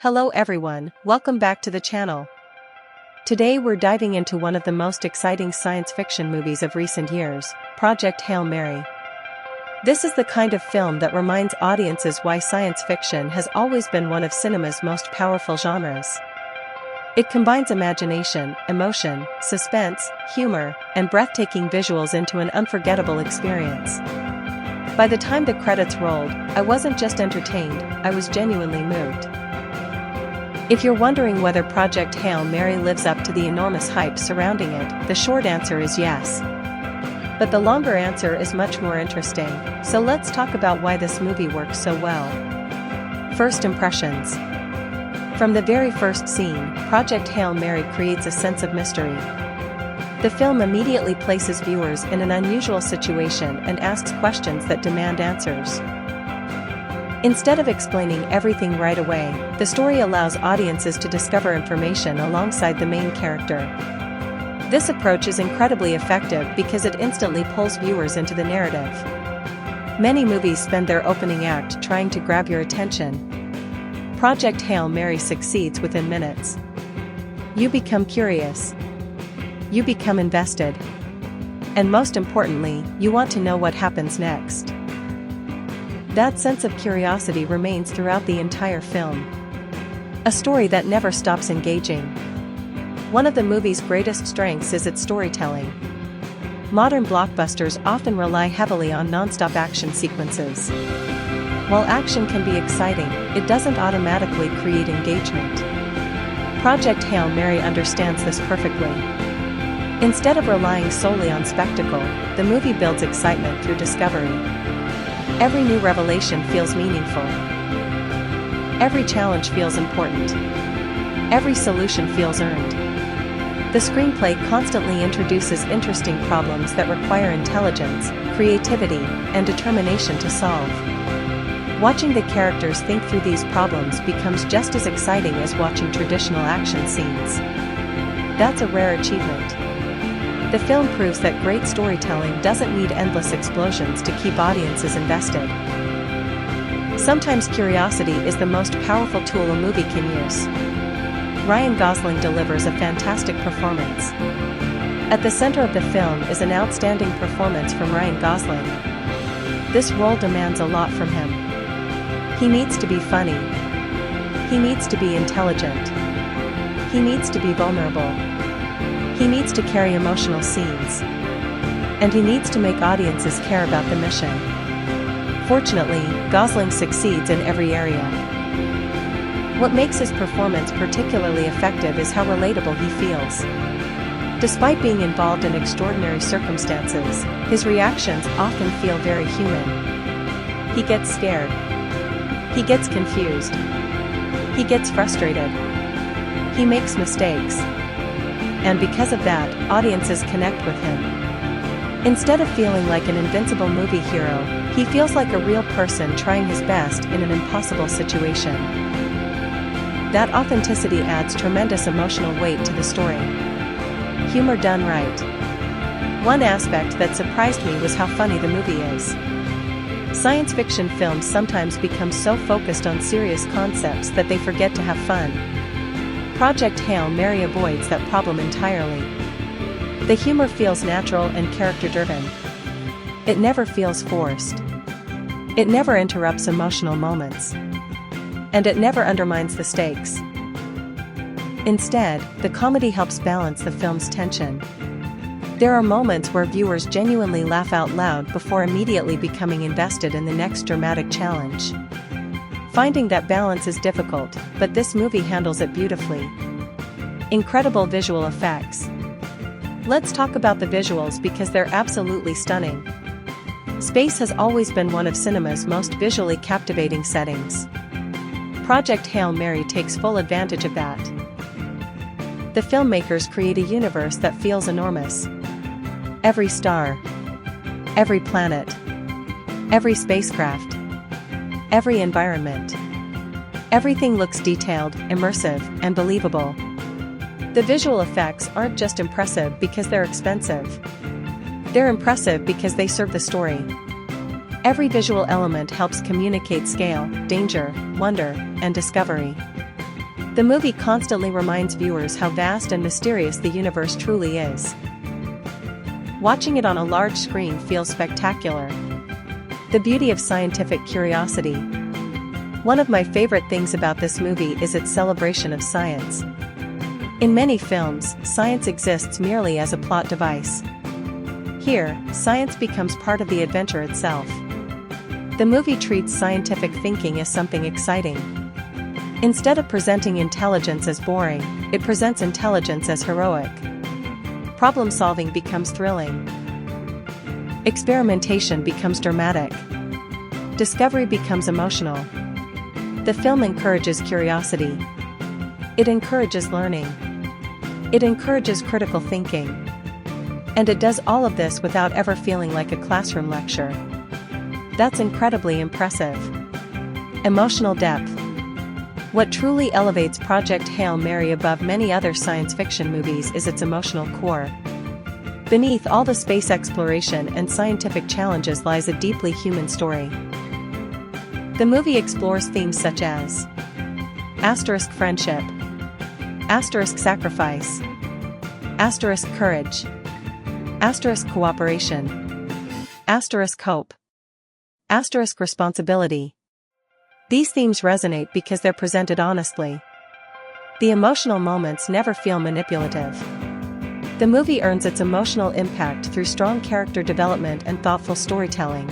Hello everyone, welcome back to the channel. Today we're diving into one of the most exciting science fiction movies of recent years, Project Hail Mary. This is the kind of film that reminds audiences why science fiction has always been one of cinema's most powerful genres. It combines imagination, emotion, suspense, humor, and breathtaking visuals into an unforgettable experience. By the time the credits rolled, I wasn't just entertained, I was genuinely moved. If you're wondering whether Project Hail Mary lives up to the enormous hype surrounding it, the short answer is yes. But the longer answer is much more interesting, so let's talk about why this movie works so well. First impressions. From the very first scene, Project Hail Mary creates a sense of mystery. The film immediately places viewers in an unusual situation and asks questions that demand answers. Instead of explaining everything right away, the story allows audiences to discover information alongside the main character. This approach is incredibly effective because it instantly pulls viewers into the narrative. Many movies spend their opening act trying to grab your attention. Project Hail Mary succeeds within minutes. You become curious. You become invested. And most importantly, you want to know what happens next. That sense of curiosity remains throughout the entire film. A story that never stops engaging. One of the movie's greatest strengths is its storytelling. Modern blockbusters often rely heavily on non-stop action sequences. While action can be exciting, it doesn't automatically create engagement. Project Hail Mary understands this perfectly. Instead of relying solely on spectacle, the movie builds excitement through discovery. Every new revelation feels meaningful. Every challenge feels important. Every solution feels earned. The screenplay constantly introduces interesting problems that require intelligence, creativity, and determination to solve. Watching the characters think through these problems becomes just as exciting as watching traditional action scenes. That's a rare achievement. The film proves that great storytelling doesn't need endless explosions to keep audiences invested. Sometimes curiosity is the most powerful tool a movie can use. Ryan Gosling delivers a fantastic performance. At the center of the film is an outstanding performance from Ryan Gosling. This role demands a lot from him. He needs to be funny. He needs to be intelligent. He needs to be vulnerable. He needs to carry emotional scenes. And he needs to make audiences care about the mission. Fortunately, Gosling succeeds in every area. What makes his performance particularly effective is how relatable he feels. Despite being involved in extraordinary circumstances, his reactions often feel very human. He gets scared. He gets confused. He gets frustrated. He makes mistakes. And because of that, audiences connect with him. Instead of feeling like an invincible movie hero, he feels like a real person trying his best in an impossible situation. That authenticity adds tremendous emotional weight to the story. Humor done right. One aspect that surprised me was how funny the movie is. Science fiction films sometimes become so focused on serious concepts that they forget to have fun. Project Hail Mary avoids that problem entirely. The humor feels natural and character-driven. It never feels forced. It never interrupts emotional moments. And it never undermines the stakes. Instead, the comedy helps balance the film's tension. There are moments where viewers genuinely laugh out loud before immediately becoming invested in the next dramatic challenge. Finding that balance is difficult, but this movie handles it beautifully. Incredible visual effects. Let's talk about the visuals because they're absolutely stunning. Space has always been one of cinema's most visually captivating settings. Project Hail Mary takes full advantage of that. The filmmakers create a universe that feels enormous. Every star. Every planet. Every spacecraft. Every environment. Everything looks detailed, immersive, and believable. The visual effects aren't just impressive because they're expensive. They're impressive because they serve the story. Every visual element helps communicate scale, danger, wonder, and discovery. The movie constantly reminds viewers how vast and mysterious the universe truly is. Watching it on a large screen feels spectacular. The beauty of scientific curiosity. One of my favorite things about this movie is its celebration of science. In many films, science exists merely as a plot device. Here, science becomes part of the adventure itself. The movie treats scientific thinking as something exciting. Instead of presenting intelligence as boring, it presents intelligence as heroic. Problem solving becomes thrilling. Experimentation becomes dramatic. Discovery becomes emotional. The film encourages curiosity. It encourages learning. It encourages critical thinking. And it does all of this without ever feeling like a classroom lecture. That's incredibly impressive. Emotional depth. What truly elevates Project Hail Mary above many other science fiction movies is its emotional core. Beneath all the space exploration and scientific challenges lies a deeply human story. The movie explores themes such as asterisk friendship, asterisk sacrifice, asterisk courage, asterisk cooperation, asterisk hope, asterisk responsibility. These themes resonate because they're presented honestly. The emotional moments never feel manipulative. The movie earns its emotional impact through strong character development and thoughtful storytelling.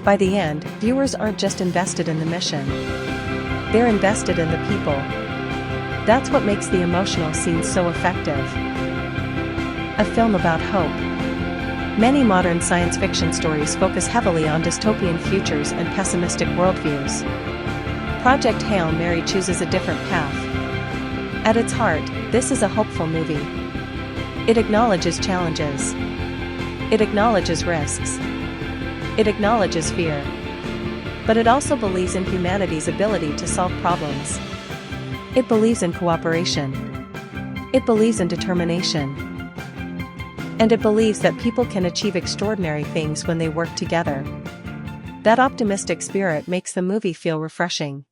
By the end, viewers aren't just invested in the mission. They're invested in the people. That's what makes the emotional scenes so effective. A film about hope. Many modern science fiction stories focus heavily on dystopian futures and pessimistic worldviews. Project Hail Mary chooses a different path. At its heart, this is a hopeful movie. It acknowledges challenges. It acknowledges risks. It acknowledges fear. But it also believes in humanity's ability to solve problems. It believes in cooperation. It believes in determination. And it believes that people can achieve extraordinary things when they work together. That optimistic spirit makes the movie feel refreshing.